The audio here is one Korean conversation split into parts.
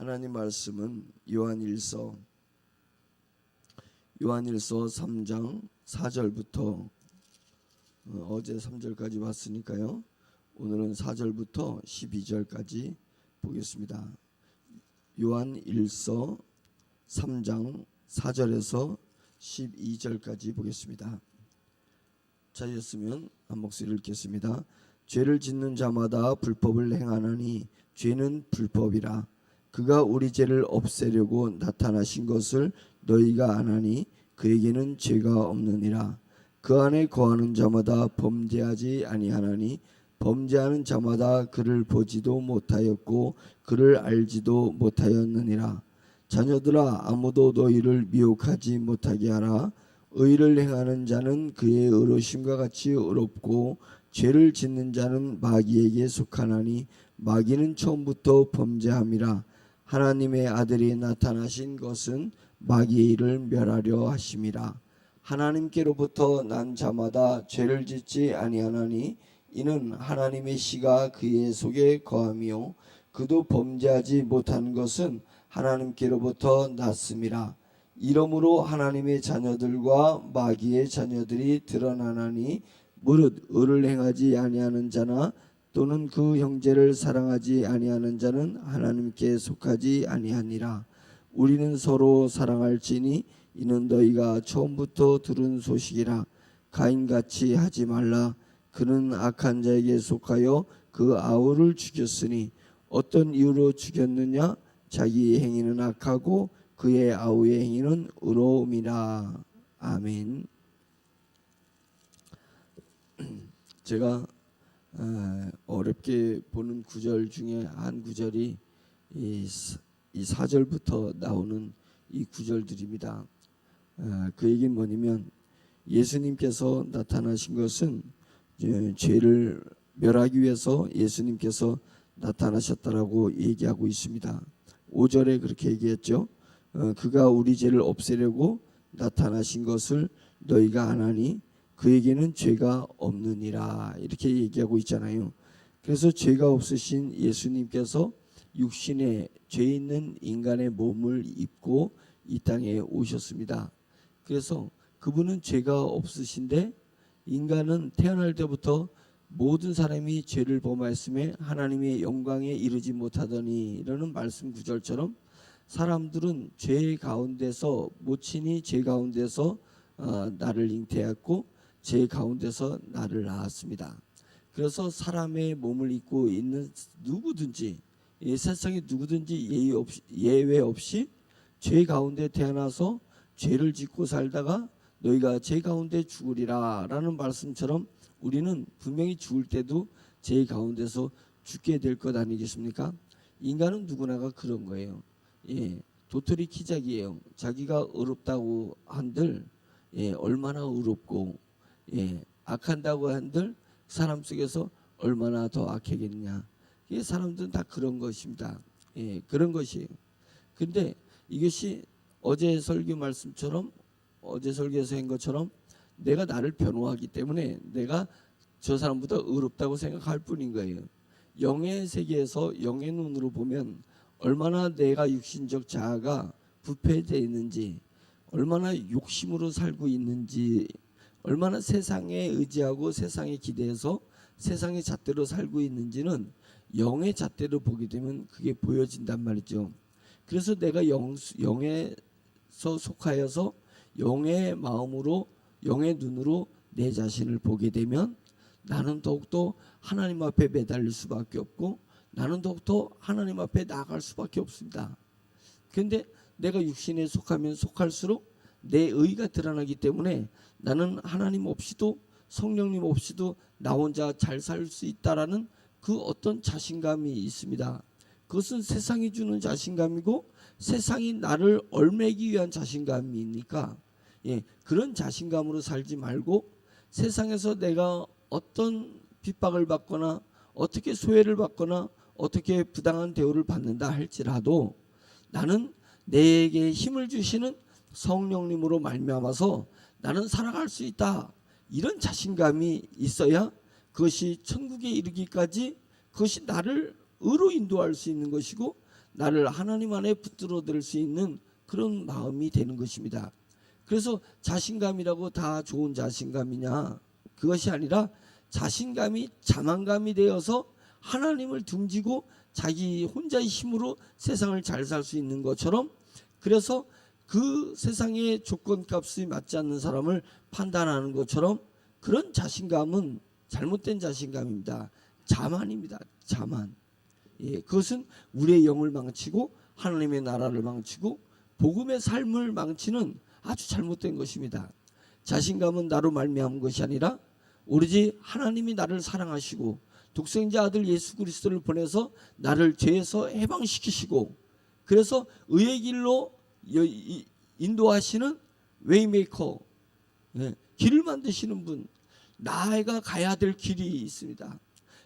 하나님 말씀은 요한일서 3장 4절부터 어제 3절까지 봤으니까요. 오늘은 4절부터 12절까지 보겠습니다. 요한일서 3장 4절에서 12절까지 보겠습니다. 찾으셨으면 한 목소리 읽겠습니다. 죄를 짓는 자마다 불법을 행하나니 죄는 불법이라. 그가 우리 죄를 없애려고 나타나신 것을 너희가 아나니 그에게는 죄가 없느니라. 그 안에 거하는 자마다 범죄하지 아니하나니 범죄하는 자마다 그를 보지도 못하였고 그를 알지도 못하였느니라. 자녀들아, 아무도 너희를 미혹하지 못하게 하라. 의를 행하는 자는 그의 의로심과 같이 의롭고 죄를 짓는 자는 마귀에게 속하나니 마귀는 처음부터 범죄함이라. 하나님의 아들이 나타나신 것은 마귀의 일을 멸하려 하심이라. 하나님께로부터 난 자마다 죄를 짓지 아니하나니 이는 하나님의 씨가 그의 속에 거함이요 그도 범죄하지 못한 것은 하나님께로부터 났음이라. 이러므로 하나님의 자녀들과 마귀의 자녀들이 드러나나니 무릇 의를 행하지 아니하는 자나 또는 그 형제를 사랑하지 아니하는 자는 하나님께 속하지 아니하니라. 우리는 서로 사랑할지니 이는 너희가 처음부터 들은 소식이라. 가인같이 하지 말라. 그는 악한 자에게 속하여 그 아우를 죽였으니 어떤 이유로 죽였느냐? 자기의 행위는 악하고 그의 아우의 행위는 의로움이라. 아멘. 제가 어렵게 보는 구절 중에 한 구절이 이 4절부터 나오는 이 구절들입니다. 그 얘기는 뭐냐면 예수님께서 나타나신 것은 죄를 멸하기 위해서 예수님께서 나타나셨다라고 얘기하고 있습니다. 5절에 그렇게 얘기했죠. 그가 우리 죄를 없애려고 나타나신 것을 너희가 아나니 그에게는 죄가 없느니라. 이렇게 얘기하고 있잖아요. 그래서 죄가 없으신 예수님께서 육신에 죄 있는 인간의 몸을 입고 이 땅에 오셨습니다. 그래서 그분은 죄가 없으신데 인간은 태어날 때부터 모든 사람이 죄를 범하였음에 하나님의 영광에 이르지 못하더니 라는 말씀 구절처럼 사람들은 죄 가운데서 모친이 죄 가운데서 나를 잉태했고 죄 가운데서 나를 낳았습니다. 그래서 사람의 몸을 입고 있는 누구든지 이 세상에 누구든지 예외 없이 죄 가운데 태어나서 죄를 짓고 살다가 너희가 죄 가운데 죽으리라 라는 말씀처럼 우리는 분명히 죽을 때도 죄 가운데서 죽게 될 것 아니겠습니까? 인간은 누구나가 그런 거예요. 도토리 키작이에요. 자기가 의롭다고 한들 얼마나 의롭고 악한다고 한들 사람 속에서 얼마나 더 악하겠냐. 사람들은 다 그런 것입니다. 그런 것이에요. 근데 이것이 어제 설교 말씀처럼 어제 설교에서 한 것처럼 내가 나를 변호하기 때문에 내가 저 사람보다 의롭다고 생각할 뿐인 거예요. 영의 세계에서 영의 눈으로 보면 얼마나 내가 육신적 자아가 부패되어 있는지, 얼마나 욕심으로 살고 있는지, 얼마나 세상에 의지하고 세상에 기대해서 세상의 잣대로 살고 있는지는 영의 잣대로 보게 되면 그게 보여진단 말이죠. 그래서 내가 영에서 속하여서 영의 마음으로 영의 눈으로 내 자신을 보게 되면 나는 더욱더 하나님 앞에 매달릴 수밖에 없고 나는 더욱더 하나님 앞에 나아갈 수밖에 없습니다. 그런데 내가 육신에 속하면 속할수록 내 의가 드러나기 때문에 나는 하나님 없이도 성령님 없이도 나 혼자 잘 살 수 있다라는 그 어떤 자신감이 있습니다. 그것은 세상이 주는 자신감이고 세상이 나를 얽매기 위한 자신감이니까 그런 자신감으로 살지 말고 세상에서 내가 어떤 핍박을 받거나 어떻게 소외를 받거나 어떻게 부당한 대우를 받는다 할지라도 나는 내게 힘을 주시는 성령님으로 말미암아서 나는 살아갈 수 있다. 이런 자신감이 있어야 그것이 천국에 이르기까지 그것이 나를 의로 인도할 수 있는 것이고 나를 하나님 안에 붙들어들 수 있는 그런 마음이 되는 것입니다. 그래서 자신감이라고 다 좋은 자신감이냐, 그것이 아니라 자신감이 자만감이 되어서 하나님을 등지고 자기 혼자의 힘으로 세상을 잘 살 수 있는 것처럼, 그래서 그 세상의 조건값이 맞지 않는 사람을 판단하는 것처럼, 그런 자신감은 잘못된 자신감입니다. 자만입니다. 자만. 예, 그것은 우리의 영을 망치고 하나님의 나라를 망치고 복음의 삶을 망치는 아주 잘못된 것입니다. 자신감은 나로 말미암은 것이 아니라 오로지 하나님이 나를 사랑하시고 독생자 아들 예수 그리스도를 보내서 나를 죄에서 해방시키시고, 그래서 의의 길로 인도하시는 웨이메이커, 길을 만드시는 분, 나가 가야 될 길이 있습니다.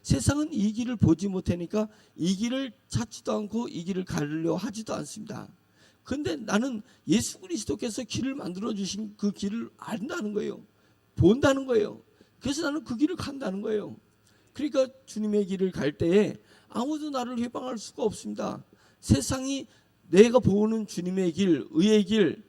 세상은 이 길을 보지 못하니까 이 길을 찾지도 않고 이 길을 가려고 하지도 않습니다. 그런데 나는 예수 그리스도께서 길을 만들어 주신 그 길을 안다는 거예요. 본다는 거예요. 그래서 나는 그 길을 간다는 거예요. 그러니까 주님의 길을 갈 때에 아무도 나를 해방할 수가 없습니다. 세상이 내가 보는 주님의 길, 의의 길,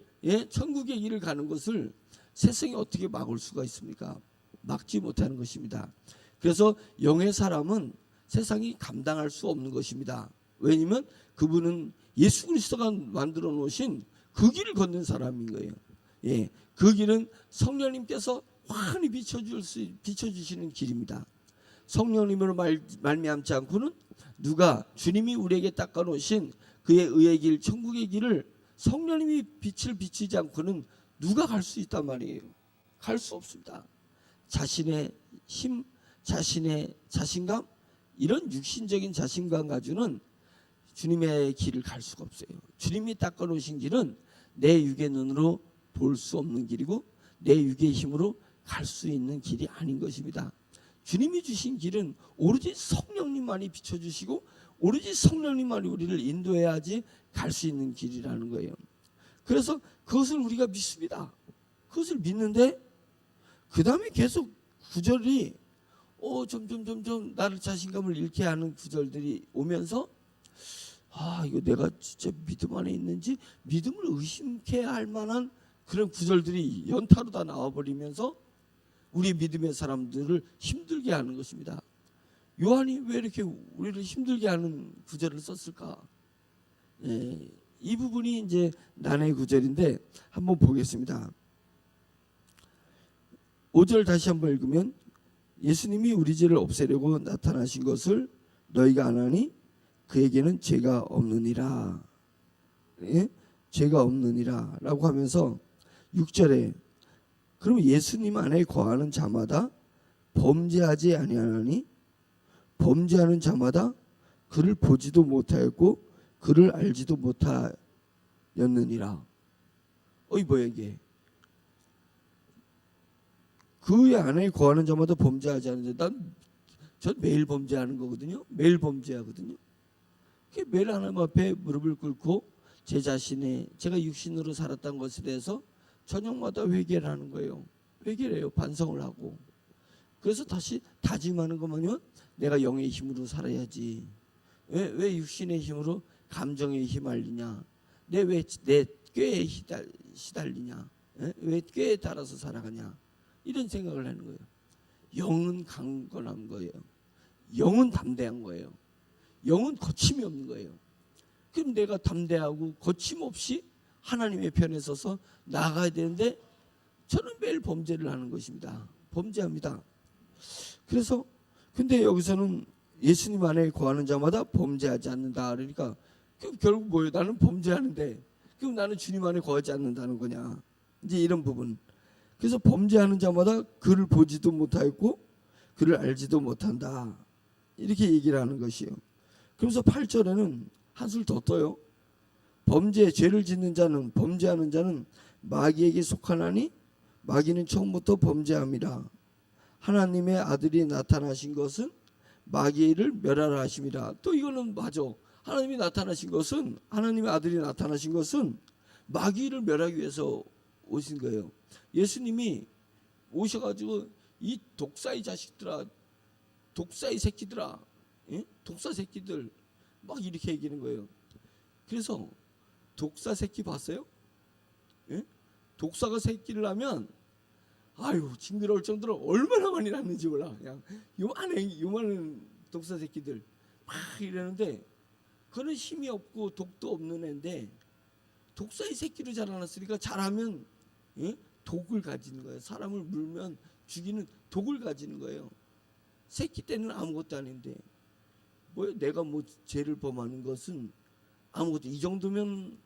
천국의 길을 가는 것을 세상이 어떻게 막을 수가 있습니까? 막지 못하는 것입니다. 그래서 영의 사람은 세상이 감당할 수 없는 것입니다. 왜냐하면 그분은 예수 그리스도가 만들어 놓으신 그 길을 걷는 사람인 거예요. 예, 그 길은 성령님께서 환히 비춰주시는 길입니다. 성령님으로 말미암지 않고는 누가 주님이 우리에게 닦아놓으신 그의 의의 길, 천국의 길을 성령님이 빛을 비치지 않고는 누가 갈 수 있단 말이에요. 갈 수 없습니다. 자신의 힘, 자신의 자신감, 이런 육신적인 자신감 가지고는 주님의 길을 갈 수가 없어요. 주님이 닦아놓으신 길은 내 육의 눈으로 볼 수 없는 길이고 내 육의 힘으로 갈 수 있는 길이 아닌 것입니다. 주님이 주신 길은 오로지 성령님만이 비춰주시고 오로지 성령님만이 우리를 인도해야지 갈 수 있는 길이라는 거예요. 그래서 그것을 우리가 믿습니다. 그것을 믿는데 그 다음에 계속 구절이 점점 나를 자신감을 잃게 하는 구절들이 오면서, 이거 내가 진짜 믿음 안에 있는지 믿음을 의심케 할 만한 그런 구절들이 연타로 다 나와버리면서 우리 믿음의 사람들을 힘들게 하는 것입니다. 요한이 왜 이렇게 우리를 힘들게 하는 구절을 썼을까? 이 부분이 이제 난의 구절인데 한번 보겠습니다. 5절 다시 한번 읽으면, 예수님이 우리 죄를 없애려고 나타나신 것을 너희가 안 하니 그에게는 죄가 없느니라. 죄가 없느니라 라고 하면서 6절에 그럼 예수님 안에 거하는 자마다 범죄하지 아니하나니 범죄하는 자마다 그를 보지도 못하였고 그를 알지도 못하였느니라. 뭐야 이게? 그 안에 거하는 자마다 범죄하지 않는데 전 매일 범죄하는 거거든요. 매일 범죄하거든요. 매일 하나님 앞에 무릎을 꿇고 제 자신의 제가 육신으로 살았던 것에 대해서 저녁마다 회개를 하는 거예요. 회개를 해요. 반성을 하고. 그래서 다시 다짐하는 것만요. 내가 영의 힘으로 살아야지. 왜 육신의 힘으로 감정에 휘말리냐. 왜 내 꾀에 시달리냐. 왜 꾀에 따라서 살아가냐. 이런 생각을 하는 거예요. 영은 강건한 거예요. 영은 담대한 거예요. 영은 거침이 없는 거예요. 그럼 내가 담대하고 거침없이 하나님의 편에 서서 나아가야 되는데 저는 매일 범죄를 하는 것입니다. 범죄합니다. 그래서 근데 여기서는 예수님 안에 거하는 자마다 범죄하지 않는다. 그러니까 그럼 결국 뭐예요? 나는 범죄하는데 그럼 나는 주님 안에 거하지 않는다는 거냐. 이제 이런 부분. 그래서 범죄하는 자마다 그를 보지도 못하였고 그를 알지도 못한다. 이렇게 얘기를 하는 것이에요. 그래서 8절에는 한술 더 떠요. 죄를 짓는 자는 범죄하는 자는 마귀에게 속하나니 마귀는 처음부터 범죄함이라. 하나님의 아들이 나타나신 것은 마귀를 멸하라 하심이라. 또 이거는 맞아. 하나님이 나타나신 것은 하나님의 아들이 나타나신 것은 마귀를 멸하기 위해서 오신 거예요. 예수님이 오셔가지고 이 독사의 자식들아, 독사의 새끼들아, 독사 새끼들 막 이렇게 얘기하는 거예요. 그래서 독사 새끼 봤어요? 예? 독사가 새끼를 낳으면 아유 징그러울 정도로 얼마나 많이 낳는지 몰라. 그냥 요만한 독사 새끼들 막 이러는데 그는 힘이 없고 독도 없는 애인데 독사의 새끼로 자라났으니까 자라면 예? 독을 가지는 거예요. 사람을 물면 죽이는 독을 가지는 거예요. 새끼 때는 아무것도 아닌데 뭐 내가 뭐 죄를 범하는 것은 아무것도 이 정도면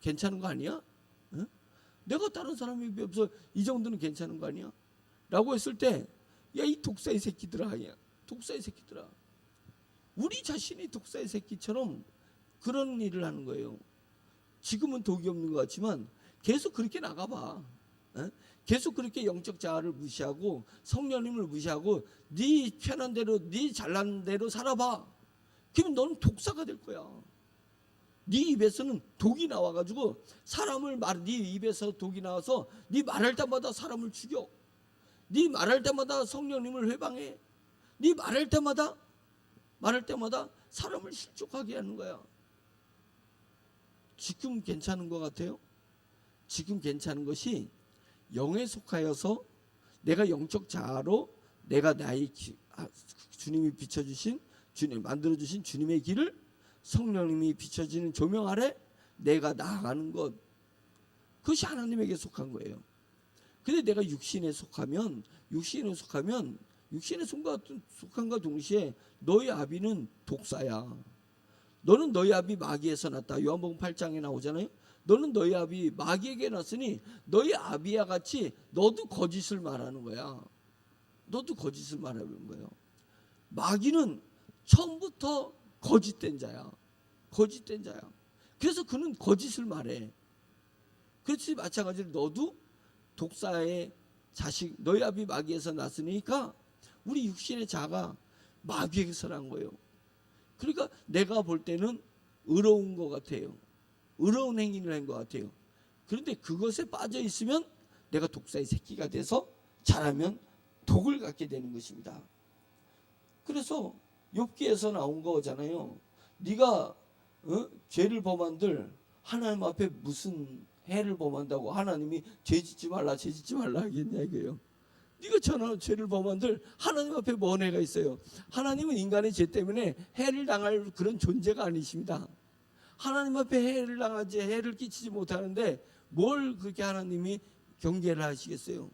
괜찮은 거 아니야? 어? 내가 다른 사람이 비해서 이 정도는 괜찮은 거 아니야? 라고 했을 때 야 이 독사의 새끼들아, 야 독사의 새끼들아, 우리 자신이 독사의 새끼처럼 그런 일을 하는 거예요. 지금은 독이 없는 것 같지만 계속 그렇게 나가봐. 어? 계속 그렇게 영적 자아를 무시하고 성령님을 무시하고 네 편한 대로 네 잘난 대로 살아봐. 그러면 너는 독사가 될 거야. 네 입에서는 독이 나와가지고 네 입에서 독이 나와서 네 말할 때마다 사람을 죽여. 네 말할 때마다 성령님을 회방해. 네 말할 때마다 사람을 실족하게 하는 거야. 지금 괜찮은 것 같아요? 지금 괜찮은 것이 영에 속하여서 내가 영적 자아로 내가 주님이 비춰주신 만들어주신 주님의 길을 성령님이 비춰지는 조명 아래 내가 나아가는 것, 그것이 하나님에게 속한 거예요. 근데 내가 육신에 속함과 동시에 너희 아비는 독사야. 너는 너희 아비 마귀에서 났다. 요한복음 8장에 나오잖아요. 너는 너희 아비 마귀에게 났으니 너희 아비와 같이 너도 거짓을 말하는 거야. 너도 거짓을 말하는 거예요. 마귀는 처음부터 거짓된 자야. 그래서 그는 거짓을 말해. 그렇지 마찬가지로 너도 독사의 자식, 너희 아비 마귀에서 났으니까 우리 육신의 자가 마귀에게서 난 거예요. 그러니까 내가 볼 때는 의로운 것 같아요. 의로운 행위를 한 것 같아요. 그런데 그것에 빠져 있으면 내가 독사의 새끼가 돼서 자라면 독을 갖게 되는 것입니다. 그래서 욥기에서 나온 거잖아요. 네가 죄를 범한들 하나님 앞에 무슨 해를 범한다고 하나님이 죄 짓지 말라 하겠냐 이거예요. 네가 죄를 범한들 하나님 앞에 뭔 해가 있어요? 하나님은 인간의 죄 때문에 해를 당할 그런 존재가 아니십니다. 하나님 앞에 해를 끼치지 못하는데 뭘 그렇게 하나님이 경계를 하시겠어요?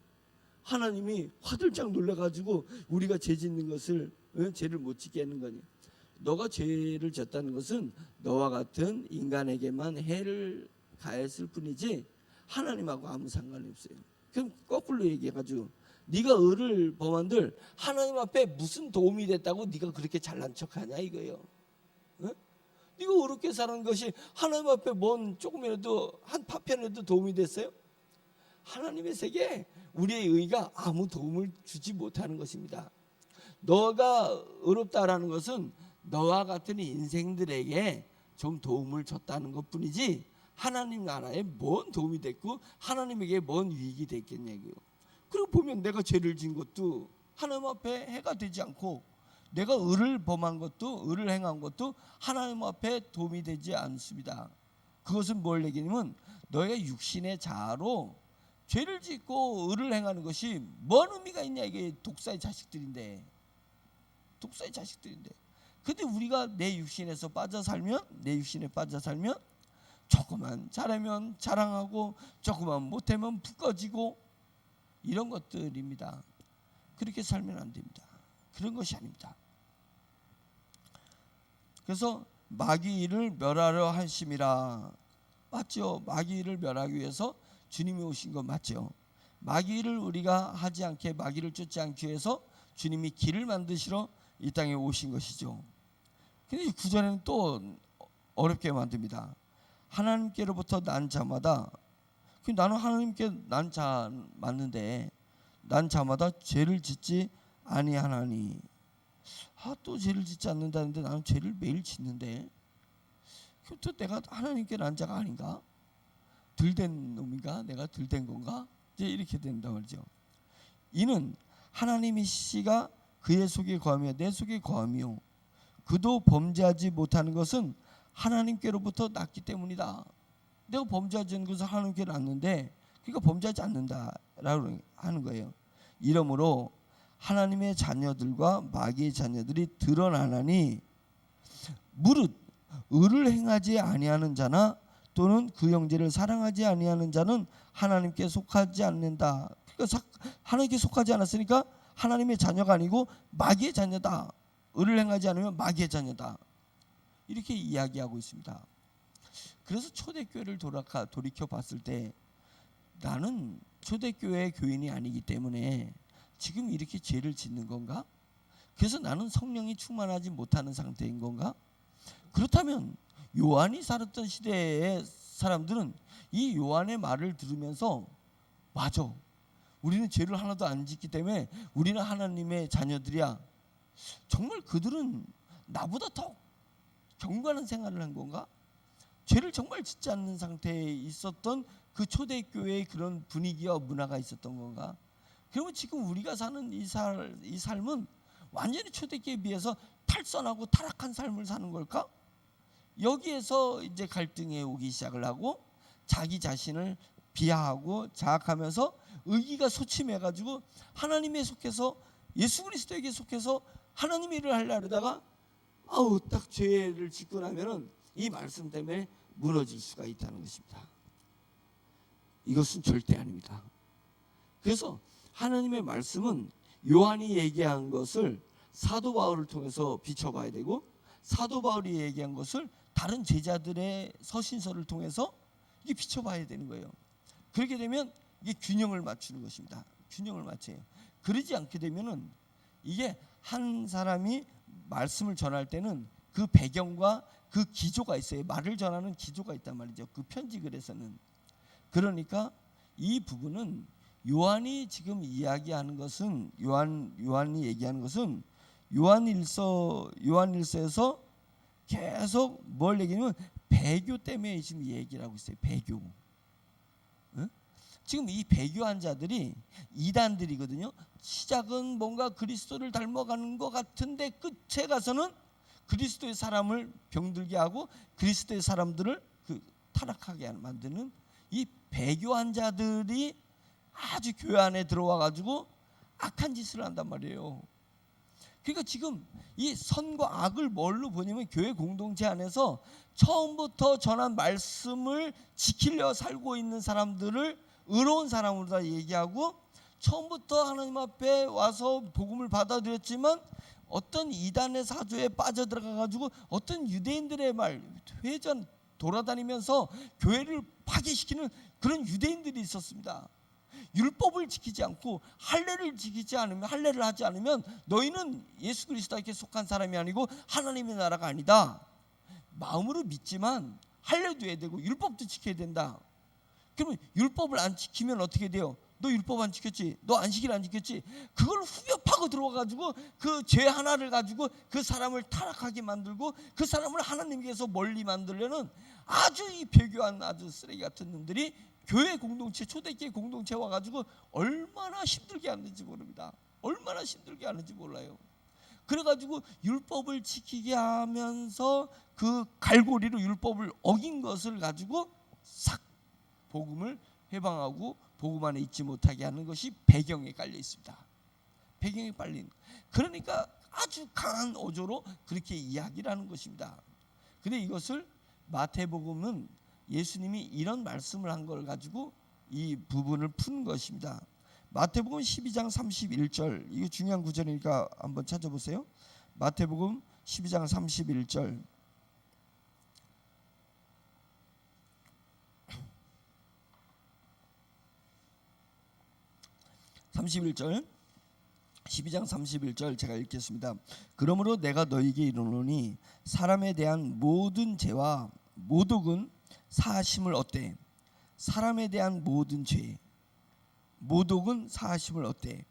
하나님이 화들짝 놀라가지고 우리가 죄 짓는 것을 죄를 못 짓게 하는 거니. 너가 죄를 졌다는 것은 너와 같은 인간에게만 해를 가했을 뿐이지 하나님하고 아무 상관이 없어요. 그럼 거꾸로 얘기해가지고 네가 의를 범한들 하나님 앞에 무슨 도움이 됐다고 네가 그렇게 잘난 척하냐 이거예요. 네가 어렵게 사는 것이 하나님 앞에 뭔 조금이라도 한 파편이라도 도움이 됐어요? 하나님의 세계에 우리의 의가 아무 도움을 주지 못하는 것입니다. 너가 의롭다라는 것은 너와 같은 인생들에게 좀 도움을 줬다는 것뿐이지 하나님 나라에 뭔 도움이 됐고 하나님에게 뭔 유익이 됐겠냐고요. 그리고 보면 내가 죄를 진 것도 하나님 앞에 해가 되지 않고 내가 의를 행한 것도 하나님 앞에 도움이 되지 않습니다. 그것은 뭘 얘기냐면 너의 육신의 자아로 죄를 짓고 의를 행하는 것이 뭔 의미가 있냐. 이게 독사의 자식들인데. 근데 우리가 내 육신에 빠져 살면 조금만 잘하면 자랑하고 조금만 못하면 부꺼지고 이런 것들입니다. 그렇게 살면 안 됩니다. 그런 것이 아닙니다. 그래서 마귀를 멸하려 하심이라. 맞죠? 마귀를 멸하기 위해서 주님이 오신 건 맞죠? 마귀를 우리가 하지 않게, 마귀를 쫓지 않기 위해서 주님이 길을 만드시러 이 땅에 오신 것이죠. 근데 이 구절에는 또 어렵게 만듭니다. 하나님께로부터 난 자마다, 나는 하나님께 난 자 맞는데 난 자마다 죄를 짓지 아니하나니. 또 죄를 짓지 않는다는데 나는 죄를 매일 짓는데 또 내가 하나님께 난 자가 아닌가? 들된 놈인가? 내가 들된 건가? 이제 이렇게 된단 말이죠. 이는 하나님이 씨가 그의 속에 거하며 내 속에 거하며 그도 범죄하지 못하는 것은 하나님께로부터 났기 때문이다. 내가 범죄하지 않는 것을 하나님께 났는데 그러니까 범죄하지 않는다라고 하는 거예요. 이러므로 하나님의 자녀들과 마귀의 자녀들이 드러나나니 무릇 의를 행하지 아니하는 자나 또는 그 형제를 사랑하지 아니하는 자는 하나님께 속하지 않는다. 그러니까 하나님께 속하지 않았으니까 하나님의 자녀가 아니고 마귀의 자녀다. 의를 행하지 않으면 마귀의 자녀다. 이렇게 이야기하고 있습니다. 그래서 초대교회를 돌이켜 봤을 때 나는 초대교회 교인이 아니기 때문에 지금 이렇게 죄를 짓는 건가? 그래서 나는 성령이 충만하지 못하는 상태인 건가? 그렇다면 요한이 살았던 시대의 사람들은 이 요한의 말을 들으면서 맞아, 우리는 죄를 하나도 안 짓기 때문에 우리는 하나님의 자녀들이야. 정말 그들은 나보다 더 경건한 생활을 한 건가? 죄를 정말 짓지 않는 상태에 있었던 그 초대교회의 그런 분위기와 문화가 있었던 건가? 그러면 지금 우리가 사는 이 삶은 완전히 초대교회에 비해서 탈선하고 타락한 삶을 사는 걸까? 여기에서 이제 갈등이 오기 시작을 하고 자기 자신을 비하하고 자학하면서 의기가 소침해가지고 하나님에 속해서 예수 그리스도에게 속해서 하나님의 일을 하려다가 딱 죄를 짓고 나면은 이 말씀 때문에 무너질 수가 있다는 것입니다. 이것은 절대 아닙니다. 그래서 하나님의 말씀은 요한이 얘기한 것을 사도 바울을 통해서 비춰봐야 되고 사도 바울이 얘기한 것을 다른 제자들의 서신서를 통해서 이게 비춰봐야 되는 거예요. 그렇게 되면 이게 균형을 맞추는 것입니다. 균형을 맞춰요. 그러지 않게 되면은 이게 한 사람이 말씀을 전할 때는 그 배경과 그 기조가 있어요. 말을 전하는 기조가 있단 말이죠. 그 편지글에서는. 그러니까 이 부분은 요한이 지금 이야기하는 것은 요한이 얘기하는 것은 요한일서에서 계속 뭘 얘기하냐면 배교 때문에 지금 얘기를 하고 있어요. 배교. 응? 지금 이 배교한 자들이 이단들이거든요. 시작은 뭔가 그리스도를 닮아가는 것 같은데 끝에 가서는 그리스도의 사람을 병들게 하고 그리스도의 사람들을 타락하게 만드는 이 배교한 자들이 아주 교회 안에 들어와 가지고 악한 짓을 한단 말이에요. 그러니까 지금 이 선과 악을 뭘로 보냐면 교회 공동체 안에서 처음부터 전한 말씀을 지키려 살고 있는 사람들을 의로운 사람으로 다 얘기하고 처음부터 하나님 앞에 와서 복음을 받아들였지만 어떤 이단의 사조에 빠져들어가 가지고 어떤 유대인들의 말 회전 돌아다니면서 교회를 파괴시키는 그런 유대인들이 있었습니다. 율법을 지키지 않고 할례를 하지 않으면 너희는 예수 그리스도에게 속한 사람이 아니고 하나님의 나라가 아니다. 마음으로 믿지만 할례도 해야 되고 율법도 지켜야 된다. 그러면 율법을 안 지키면 어떻게 돼요? 너 율법 안 지켰지? 너 안식일 안 지켰지? 그걸 후벼 파고 들어와가지고 그 죄 하나를 가지고 그 사람을 타락하게 만들고 그 사람을 하나님께서 멀리 만들려는 아주 이 배교한 아주 쓰레기 같은 놈들이 교회 공동체, 초대교회 공동체 와가지고 얼마나 힘들게 하는지 모릅니다. 얼마나 힘들게 하는지 몰라요. 그래가지고 율법을 지키게 하면서 그 갈고리로 율법을 어긴 것을 가지고 싹 복음을 해방하고 복음 안에 있지 못하게 하는 것이 배경에 깔려 있습니다. 배경에 깔린. 그러니까 아주 강한 어조로 그렇게 이야기를 하는 것입니다. 근데 이것을 마태복음은 예수님이 이런 말씀을 한 걸 가지고 이 부분을 푼 것입니다. 마태복음 12장 31절, 이거 중요한 구절이니까 한번 찾아보세요. 마태복음 12장 31절. 12장 31절 제가 읽겠습니다. 그러므로 내가 너희에게 이르노니 사람에 대한 모든 죄와 모독은 사하심을 얻되 사람에 대한 모든 죄 모독은 사하심을 얻되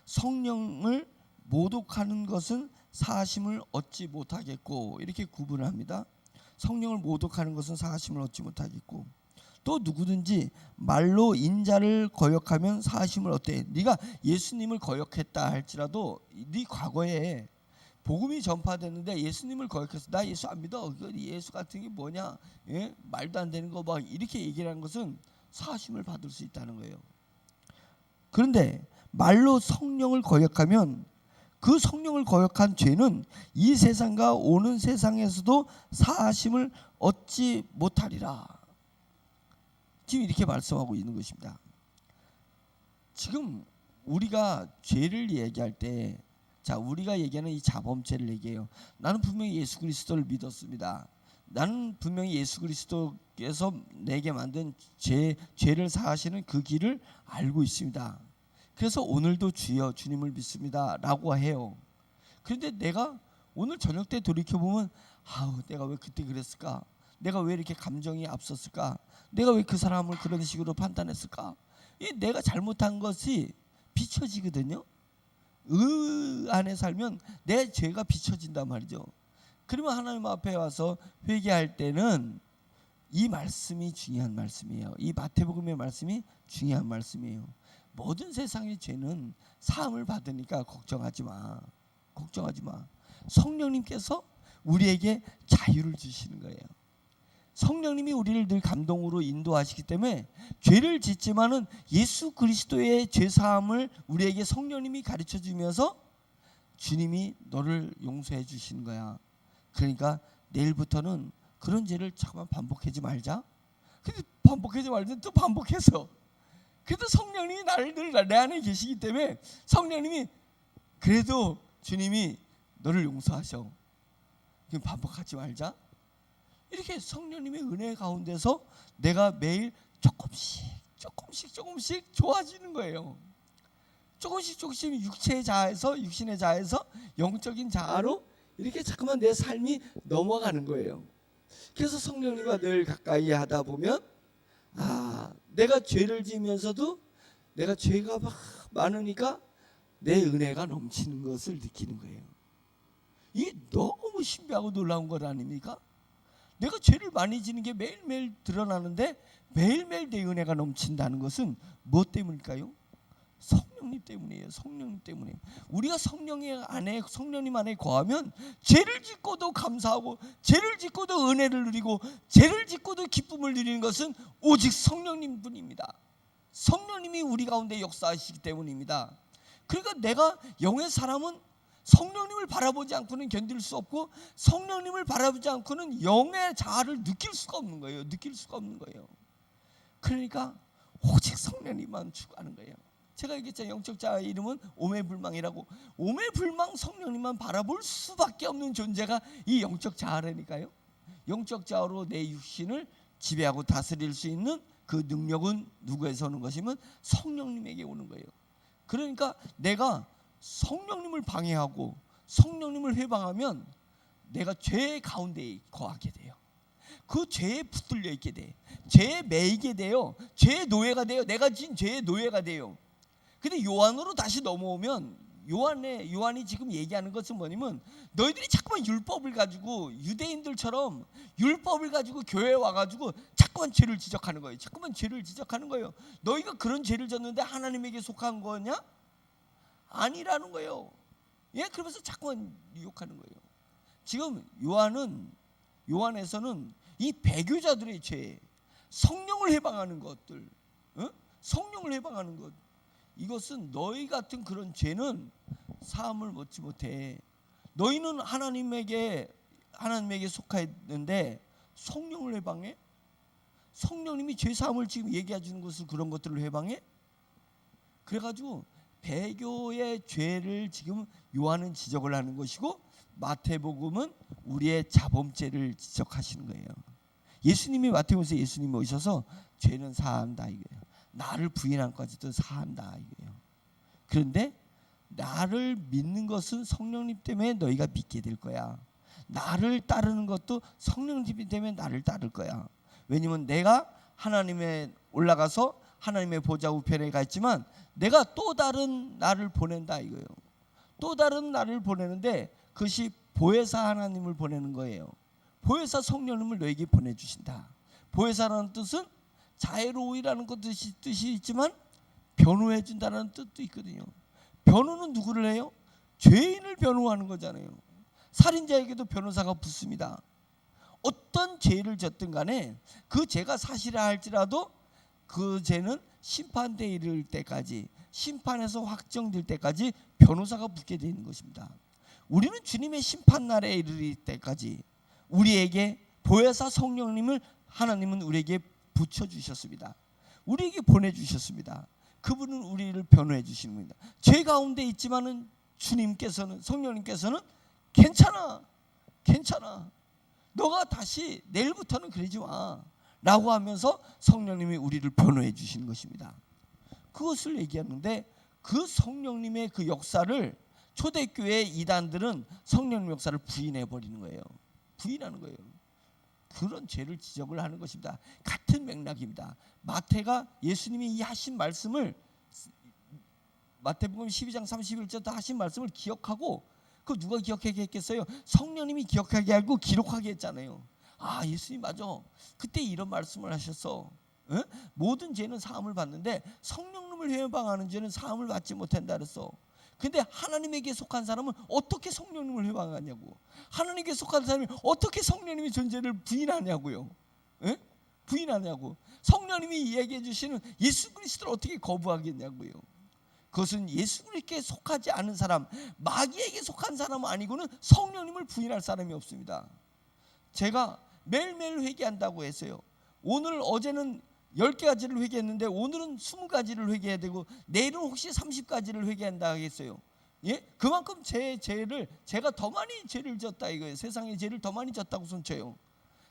성령을 모독하는 것은 사하심을 얻지 못하겠고, 이렇게 구분을 합니다. 성령을 모독하는 것은 사하심을 얻지 못하겠고, 또 누구든지 말로 인자를 거역하면 사하심을 얻되. 네가 예수님을 거역했다 할지라도 네 과거에 복음이 전파됐는데 예수님을 거역해서 나 예수 안 믿어. 예수 같은 게 뭐냐? 예? 말도 안 되는 거 막 이렇게 얘기를 하는 것은 사심을 받을 수 있다는 거예요. 그런데 말로 성령을 거역하면 그 성령을 거역한 죄는 이 세상과 오는 세상에서도 사하심을 얻지 못하리라. 지금 이렇게 말씀하고 있는 것입니다. 지금 우리가 죄를 얘기할 때, 자, 우리가 얘기하는 이 자범죄를 얘기해요. 나는 분명히 예수 그리스도를 믿었습니다. 나는 분명히 예수 그리스도께서 내게 만든 죄를 사하시는 그 길을 알고 있습니다. 그래서 오늘도 주여 주님을 믿습니다 라고 해요. 그런데 내가 오늘 저녁 때 돌이켜보면 내가 왜 그때 그랬을까? 내가 왜 이렇게 감정이 앞섰을까? 내가 왜 그 사람을 그런 식으로 판단했을까? 내가 잘못한 것이 비춰지거든요. 안에 살면 내 죄가 비춰진단 말이죠. 그러면 하나님 앞에 와서 회개할 때는 이 말씀이 중요한 말씀이에요. 이 마태복음의 말씀이 중요한 말씀이에요. 모든 세상의 죄는 사함을 받으니까 걱정하지 마. 걱정하지 마. 성령님께서 우리에게 자유를 주시는 거예요. 성령님이 우리를 늘 감동으로 인도하시기 때문에 죄를 짓지만은 예수 그리스도의 죄 사함을 우리에게 성령님이 가르쳐 주면서 주님이 너를 용서해 주시는 거야. 그러니까 내일부터는 그런 죄를 잠깐만 반복하지 말자. 근데 반복하지 말든 또 반복해서. 그래도 성령님이 나를 늘 내 안에 계시기 때문에 성령님이 그래도 주님이 너를 용서하셔. 그럼 반복하지 말자. 이렇게 성령님의 은혜 가운데서 내가 매일 조금씩 좋아지는 거예요. 조금씩 육신의 자아에서 영적인 자아로 이렇게 자꾸만 내 삶이 넘어가는 거예요. 그래서 성령님과 늘 가까이 하다 보면 내가 죄를 지으면서도 내가 죄가 막 많으니까 내 은혜가 넘치는 것을 느끼는 거예요. 이게 너무 신비하고 놀라운 것 아닙니까? 내가 죄를 많이 지는 게 매일매일 드러나는데 매일매일 내 은혜가 넘친다는 것은 무엇 때문일까요? 성령님 때문이에요. 성령님 때문에. 우리가 성령님 안에 거하면 죄를 짓고도 감사하고 죄를 짓고도 은혜를 누리고 죄를 짓고도 기쁨을 누리는 것은 오직 성령님 뿐입니다. 성령님이 우리 가운데 역사하시기 때문입니다. 그러니까 내가 영의 사람은 성령님을 바라보지 않고는 견딜 수 없고 성령님을 바라보지 않고는 영의 자아를 느낄 수가 없는 거예요. 그러니까 오직 성령님만 추구하는 거예요. 제가 얘기했잖아요. 영적 자아의 이름은 오매불망이라고. 오매불망 성령님만 바라볼 수밖에 없는 존재가 이 영적 자아라니까요. 영적 자아로 내 육신을 지배하고 다스릴 수 있는 그 능력은 누구에서 오는 것이면 성령님에게 오는 거예요. 그러니까 내가 성령님을 방해하고 성령님을 회방하면 내가 죄 가운데 거하게 돼요. 그 죄에 붙들려 있게 돼. 죄에 매이게 돼요. 죄의 노예가 돼요. 내가 진 죄의 노예가 돼요. 근데 요한으로 다시 넘어오면 요한이 지금 얘기하는 것은 뭐냐면 너희들이 자꾸만 율법을 가지고 유대인들처럼 율법을 가지고 교회에 와가지고 자꾸만 죄를 지적하는 거예요. 너희가 그런 죄를 졌는데 하나님에게 속한 거냐? 아니라는 거예요. 그러면서 자꾸만 유혹하는 거예요. 지금 요한에서는 이 배교자들의 죄, 성령을 해방하는 것들, 성령을 해방하는 것, 이것은 너희 같은 그런 죄는 사함을 얻지 못해. 너희는 하나님에게 속하였는데 성령을 해방해? 성령님이 죄 사함을 지금 얘기해 주는 것을 그런 것들을 해방해? 그래가지고 배교의 죄를 지금 요한은 지적을 하는 것이고 마태복음은 우리의 자범죄를 지적하시는 거예요. 마태복음에서 예수님이 오셔서 죄는 사한다 이거예요. 나를 부인한 것까지도 사한다 이거예요. 그런데 나를 믿는 것은 성령님 때문에 너희가 믿게 될 거야. 나를 따르는 것도 성령님 때문에 나를 따를 거야. 왜냐면 내가 하나님에 올라가서 하나님의 보좌 우편에 가 있지만 내가 또 다른 나를 보낸다 이거예요. 또 다른 나를 보내는데 그것이 보혜사 하나님을 보내는 거예요. 보혜사 성령님을 너에게 보내주신다. 보혜사라는 뜻은 자애로우이라는 뜻이 있지만 변호해 준다는 뜻도 있거든요. 변호는 누구를 해요? 죄인을 변호하는 거잖아요. 살인자에게도 변호사가 붙습니다. 어떤 죄를 졌든 간에 그 죄가 사실이라 할지라도 그 죄는 심판대에 이를 때까지, 심판에서 확정될 때까지 변호사가 붙게 되는 것입니다. 우리는 주님의 심판날에 이를 때까지 우리에게 보혜사 성령님을 하나님은 우리에게 붙여주셨습니다. 우리에게 보내주셨습니다. 그분은 우리를 변호해 주시는 겁니다. 죄 가운데 있지만은 주님께서는, 성령님께서는 괜찮아, 너가 다시 내일부터는 그러지 마 라고 하면서 성령님이 우리를 변호해 주시는 것입니다. 그것을 얘기하는데, 그 성령님의 그 역사를 초대교회 이단들은 성령님 역사를 부인해 버리는 거예요. 부인하는 거예요. 그런 죄를 지적을 하는 것입니다. 같은 맥락입니다. 마태가 예수님이 이 하신 말씀을, 마태복음 12장 31절 하신 말씀을 기억하고, 그 누가 기억하게 했겠어요? 성령님이 기억하게 하고 기록하게 했잖아요. 아, 예수님 맞아, 그때 이런 말씀을 하셨어. 에? 모든 죄는 사함을 받는데 성령님을 회방하는 죄는 사함을 받지 못한다 그랬어. 근데 하나님에게 속한 사람은 어떻게 성령님을 회방하냐고. 하나님께 속한 사람이 어떻게 성령님의 존재를 부인하냐고요. 에? 부인하냐고. 성령님이 이야기해 주시는 예수 그리스도를 어떻게 거부하겠냐고요. 그것은 예수 그리스도께 속하지 않은 사람, 마귀에게 속한 사람은 아니고는 성령님을 부인할 사람이 없습니다. 제가 매일매일 회개한다고 했어요. 오늘, 어제는 10가지를 회개했는데 오늘은 20가지를 회개해야 되고 내일은 혹시 30가지를 회개한다 하겠어요. 예? 그만큼 제가 더 많이 죄를 졌다 이거예요. 세상에 죄를 더 많이 졌다고 손쳐요.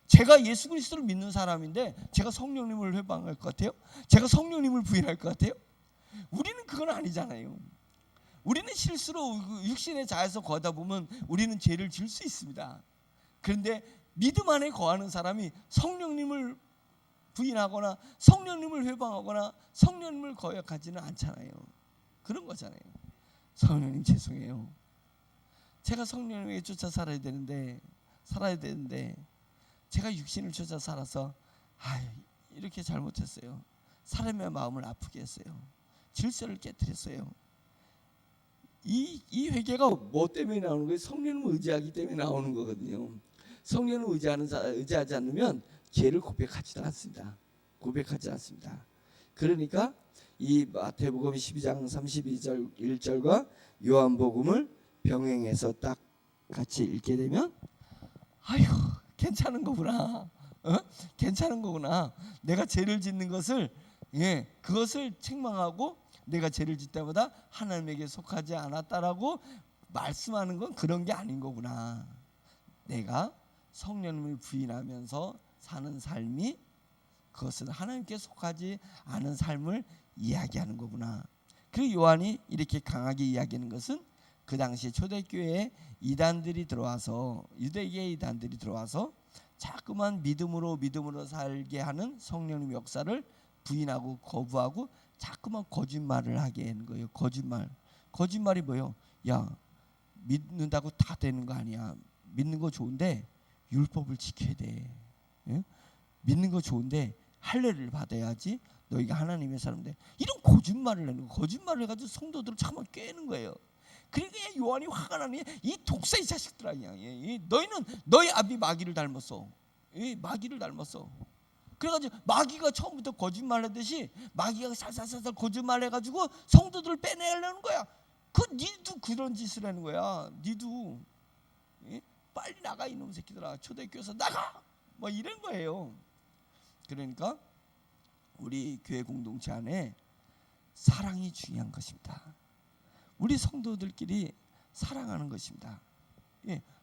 제가 예수 그리스도를 믿는 사람인데 제가 성령님을 회방할 것 같아요? 제가 성령님을 부인할 것 같아요? 우리는 그건 아니잖아요. 우리는 실수로 육신의 자에서 거하다 보면 우리는 죄를 질 수 있습니다. 그런데 믿음 안에 거하는 사람이 성령님을 부인하거나 성령님을 회방하거나 성령님을 거역하지는 않잖아요. 그런 거잖아요. 성령님 죄송해요. 제가 성령님에게 쫓아 살아야 되는데 제가 육신을 쫓아 살아서 이렇게 잘못했어요. 사람의 마음을 아프게 했어요. 질서를 깨뜨렸어요. 이 회개가 뭐 때문에 나오는 거예요? 성령님을 의지하기 때문에 나오는 거거든요. 성령을 의지하지 않으면 죄를 고백하지도 않습니다. 고백하지 않습니다. 그러니까 이 마태복음 12장 32절 1절과 요한복음을 병행해서 딱 같이 읽게 되면 아유, 괜찮은 거구나. 괜찮은 거구나. 내가 죄를 짓는 것을, 그것을 책망하고 내가 죄를 짓 때마다 하나님에게 속하지 않았다라고 말씀하는 건 그런 게 아닌 거구나. 내가 성령님을 부인하면서 사는 삶이, 그것은 하나님께 속하지 않은 삶을 이야기하는 거구나. 그리고 요한이 이렇게 강하게 이야기하는 것은 그 당시 초대교회에 이단들이 들어와서, 유대계 이단들이 들어와서 자꾸만 믿음으로 살게 하는 성령님 역사를 부인하고 거부하고 자꾸만 거짓말을 하게 하는 거예요. 거짓말이 뭐예요? 야, 믿는다고 다 되는 거 아니야. 믿는 거 좋은데 율법을 지켜야 돼. 믿는 거 좋은데 할례를 받아야지 너희가 하나님의 사람들. 이런 거짓말을 하는 거. 거짓말을 해가지고 성도들을 참아 깨는 거예요. 그러니까 요한이 화가 나니, 이 독사의 자식들아, 너희는 너희 아비 마귀를 닮았어. 마귀를 닮았어. 그래가지고 마귀가 처음부터 거짓말하듯이 마귀가 살살살살 거짓말해가지고 성도들을 빼내려는 거야. 니도 그런 짓을 하는 거야. 니도 빨리 나가 이놈 새끼들아. 초대교회에서 나가. 뭐 이런 거예요. 그러니까 우리 교회 공동체 안에 사랑이 중요한 것입니다. 우리 성도들끼리 사랑하는 것입니다.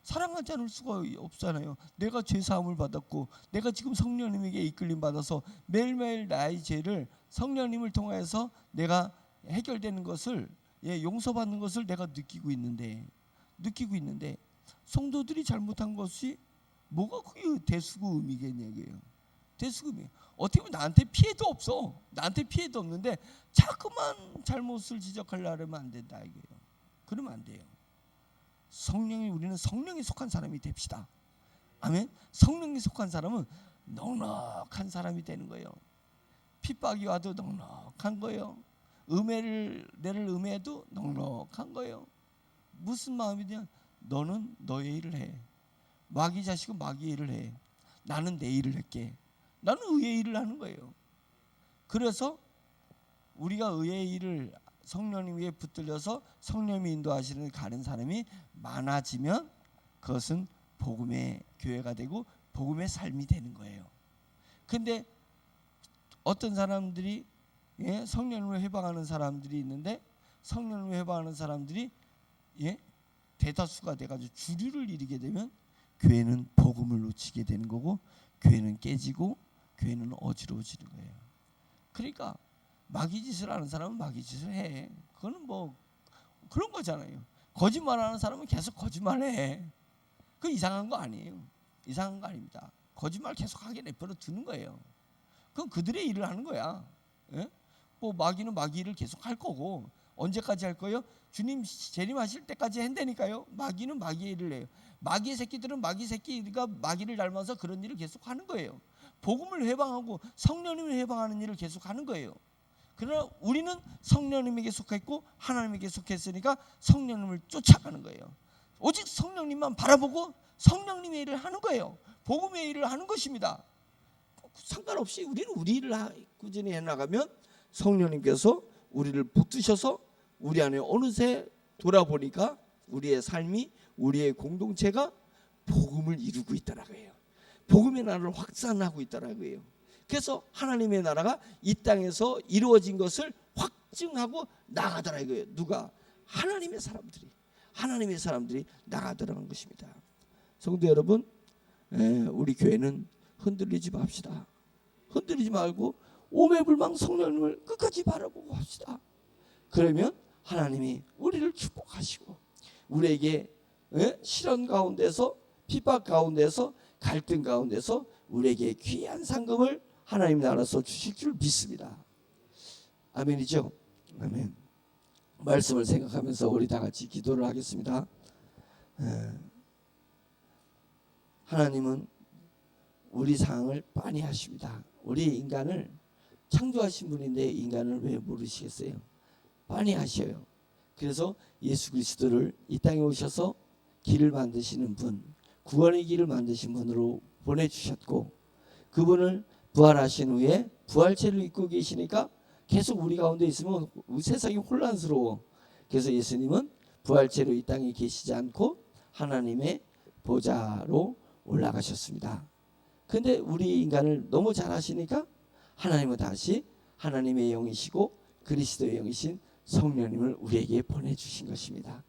사랑하지 않을 수가 없잖아요. 내가 죄 사함을 받았고 내가 지금 성령님에게 이끌림 받아서 매일매일 나의 죄를 성령님을 통해서 내가 해결되는 것을, 용서받는 것을 내가 느끼고 있는데 성도들이 잘못한 것이 뭐가 그게 대수고 의미겠냐고요. 대수금이에요. 어떻게 보면 나한테 피해도 없어. 나한테 피해도 없는데 자꾸만 잘못을 지적하려면 안 된다 이거예요. 그러면 안 돼요. 우리는 성령에 속한 사람이 됩시다. 아멘. 성령에 속한 사람은 넉넉한 사람이 되는 거예요. 핍박이 와도 넉넉한 거예요. 내를 음해해도 넉넉한 거예요. 무슨 마음이냐? 너는 너의 일을 해. 마귀 자식은 마귀의 일을 해. 나는 내 일을 할게. 나는 의의 일을 하는 거예요. 그래서 우리가 의의 일을 성령님 위에 붙들려서 성령님이 인도하시는 가는 사람이 많아지면 그것은 복음의 교회가 되고 복음의 삶이 되는 거예요. 근데 어떤 사람들이 성령님을 회방하는 사람들이 있는데 성령님을 회방하는 사람들이 대다수가 돼가지고 주류를 이루게 되면 교회는 복음을 놓치게 되는 거고 교회는 깨지고 교회는 어지러워지는 거예요. 그러니까 마귀 짓을 하는 사람은 마귀 짓을 해. 그거는 뭐 그런 거잖아요. 거짓말하는 사람은 계속 거짓말해. 그 이상한 거 아니에요. 이상한 거 아닙니다. 거짓말 계속하게 내버려 두는 거예요. 그건 그들의 일을 하는 거야. 뭐 마귀는 마귀 일을 계속 할 거고 언제까지 할 거예요? 주님 재림하실 때까지 한다니까요. 마귀는 마귀의 일을 해요. 마귀의 새끼들은 마귀 새끼가 마귀를 닮아서 그런 일을 계속 하는 거예요. 복음을 회방하고 성령님을 회방하는 일을 계속 하는 거예요. 그러나 우리는 성령님에게 속했고 하나님에게 속했으니까 성령님을 쫓아가는 거예요. 오직 성령님만 바라보고 성령님의 일을 하는 거예요. 복음의 일을 하는 것입니다. 상관없이 우리는 우리 일을 꾸준히 해나가면 성령님께서 우리를 붙드셔서 우리 안에 어느새 돌아보니까 우리의 삶이 우리의 공동체가 복음을 이루고 있다라고 해요. 복음의 나라를 확산하고 있다라고 해요. 그래서 하나님의 나라가 이 땅에서 이루어진 것을 확증하고 나가더라고 해요. 누가? 하나님의 사람들이 나가더라는 것입니다. 성도 여러분, 우리 교회는 흔들리지 맙시다. 흔들리지 말고 오매불망 성령님을 끝까지 바라보고 합시다. 그러면 하나님이 우리를 축복하시고 우리에게 시련 가운데서 핍박 가운데서 갈등 가운데서 우리에게 귀한 상급을 하나님 나라에서 주실 줄 믿습니다. 아멘이죠? 아멘. 말씀을 생각하면서 우리 다 같이 기도를 하겠습니다. 하나님은 우리 상황을 빤히 하십니다. 우리 인간을 창조하신 분인데 인간을 왜 모르시겠어요? 빤히 하셔요. 그래서 예수 그리스도를 이 땅에 오셔서 길을 만드시는 분, 구원의 길을 만드신 분으로 보내주셨고 그분을 부활하신 후에 부활체를 입고 계시니까 계속 우리 가운데 있으면 세상이 혼란스러워. 그래서 예수님은 부활체로 이 땅에 계시지 않고 하나님의 보좌로 올라가셨습니다. 근데 우리 인간을 너무 잘 아시니까 하나님은 다시 하나님의 영이시고 그리스도의 영이신 성령님을 우리에게 보내주신 것입니다.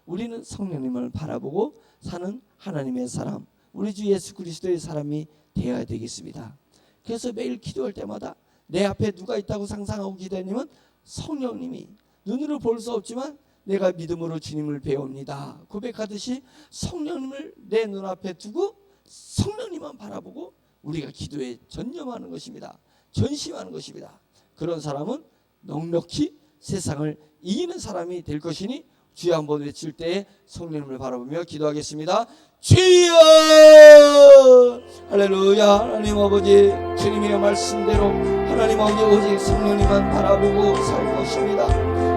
우리는 성령님을 바라보고 사는 하나님의 사람, 우리 주 예수 그리스도의 사람이 되어야 되겠습니다. 그래서 매일 기도할 때마다 내 앞에 누가 있다고 상상하고 기도하냐면 성령님이 눈으로 볼 수 없지만 내가 믿음으로 주님을 배웁니다 고백하듯이 성령님을 내 눈앞에 두고 성령님만 바라보고 우리가 기도에 전념하는 것입니다. 전심하는 것입니다. 그런 사람은 넉넉히 세상을 이기는 사람이 될 것이니 주여 한번 외칠 때에 성령님을 바라보며 기도하겠습니다. 주여! 할렐루야. 하나님 아버지 주님의 말씀대로 하나님 아버지 오직 성령님만 바라보고 살 것입니다.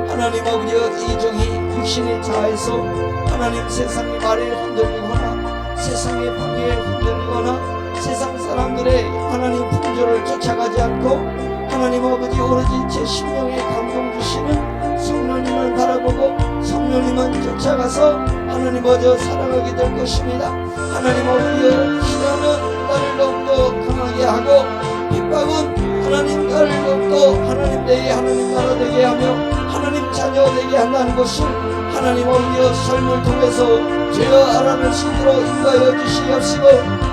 하나님 아버지 이 종이 육신의 자에서 하나님 세상의 말에 흔들리거나 세상의 방해에 흔들리거나 세상 사람들의 하나님 풍조를 쫓아가지 않고 하나님 아버지 오로지 제 심령에 감동 주시는 성령님을 바라보고 성령님만 쫓아가서 하나님 아버지 살아가게 될 것입니다. 하나님 아버지 시련은 나를 더욱더 강하게 하고 핍박은 하나님 나를 더욱더 하나님 되게 하나님 나라 되게 하며 하나님 자녀 되게 한다는 것을 하나님 아버지 삶을 통해서 죄어 알아낼 수 있도록 인도하여 주시옵시고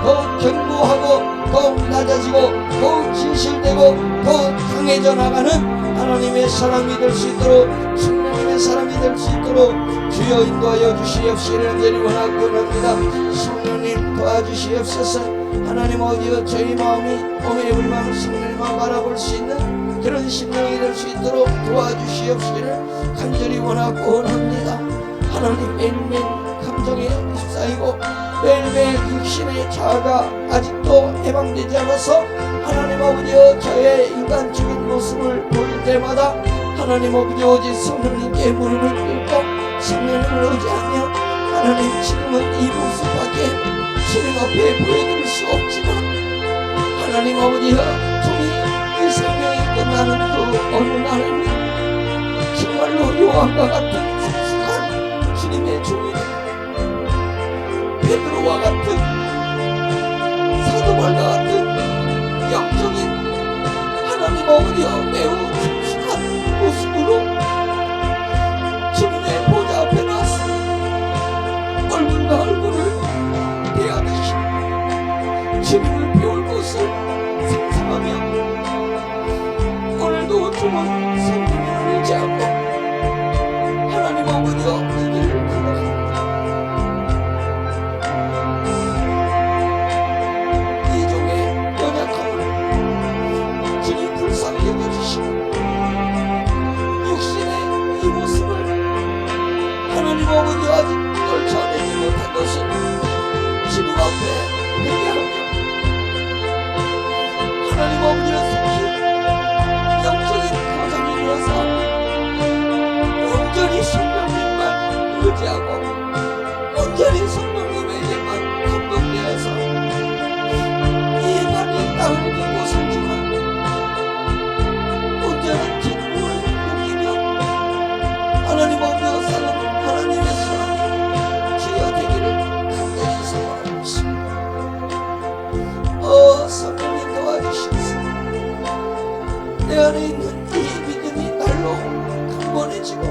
더욱 견고하고 더욱 낮아지고 더욱 진실되고 더욱 강해져 나가는 하나님의 사람이 될 수 있도록 성령님의 사람이 될 수 있도록 주여 인도하여 주시옵시기를 간절히 원합니다. 성령님 도와주시옵소서. 하나님 어디여 저희 마음이 오매불망 성령님만 바라볼 수 있는 그런 심령이 될 수 있도록 도와주시옵시기를 간절히 원합니다. 하나님 매일매일 감정에 휩싸이고 매일매일 육신의 자아가 아직도 해방되지 않아서 하나님 아버지여 저의 인간적인 모습을 볼 때마다 하나님 아버지 오직 성령님께 무릎을 꿇고 성령님을 의지하며 하나님, 지금은 이 모습밖에 주님 앞에 보여드릴 수 없지만 하나님 아버지여, 종이 이 생명이 끝나는 그 어느 날에는 정말로 요한과 같은 성숙한 주님의 종이 되고 베드로와 같은, 사도발과 같은 영적인 하나님 아버지여 매우 성숙한 모습으로 주님의 보좌 앞에 나서 얼굴과 얼굴을 대하듯이 주님을 배울 것을 상상하며 오늘도 주문 성령을 의지하고 하나님 아버지여 이 길을 걸어갑니다. 이 종의 연약함을 주님 불쌍히 여겨주시고 육신의 이 모습을 하나님 아버지 아직 떨쳐내지 못한 것을 주님 앞에 회개하며 하나님 아버지를 속히 영적인 거장이 되어서 온전히 성령님만 의지하고 온전히 성령님에게만 감동되어서 이 많이 땅을 걷고 살지만 온전한 기쁨을 느끼며 하나님 앞에서 사는 하나님의 사랑이 주여 되기를 간절히 소원하고 있습니다. 성령님 도와주시옵소서. 내 안에 있는 이 믿음이 날로 강건해지고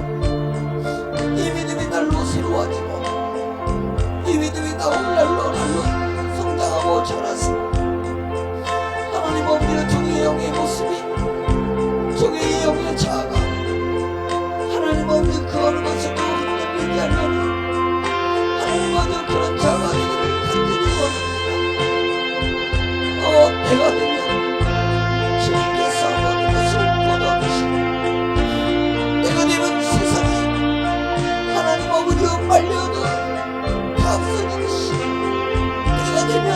이 믿음이 날로 새로워지고 이 믿음이 날로 성장하고 자라서 하나님 아버지의 종의 영의 모습이, 종의 영의 자아가 하나님 아버지 그 어느 것을 또 흔들리지 않는 하나님 아버지 그런 자아가 되기를 간절히 원합니다. 내가 되면 주님께서 모든 것을 거둬주시고 내가 되면 세상이 하나님 아버지와 말려도 다 없어지듯이 내가 되면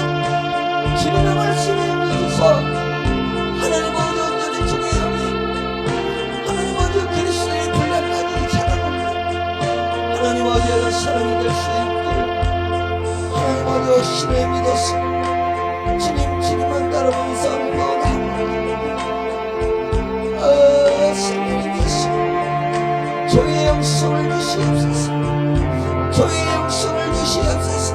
주님의 말씀을 읽어줘서 하나님 아버지 온전히 주의 영이 하나님 아버지 그리스도의 분량까지 자라는 하나님 아버지의 사랑이 될 수 있기를 하나님 아버지와 신뢰 믿었습니다. 주님만 따라보면서 성령님이시여 저의 영성을 주시옵소서. 저의 영성을 주시옵소서.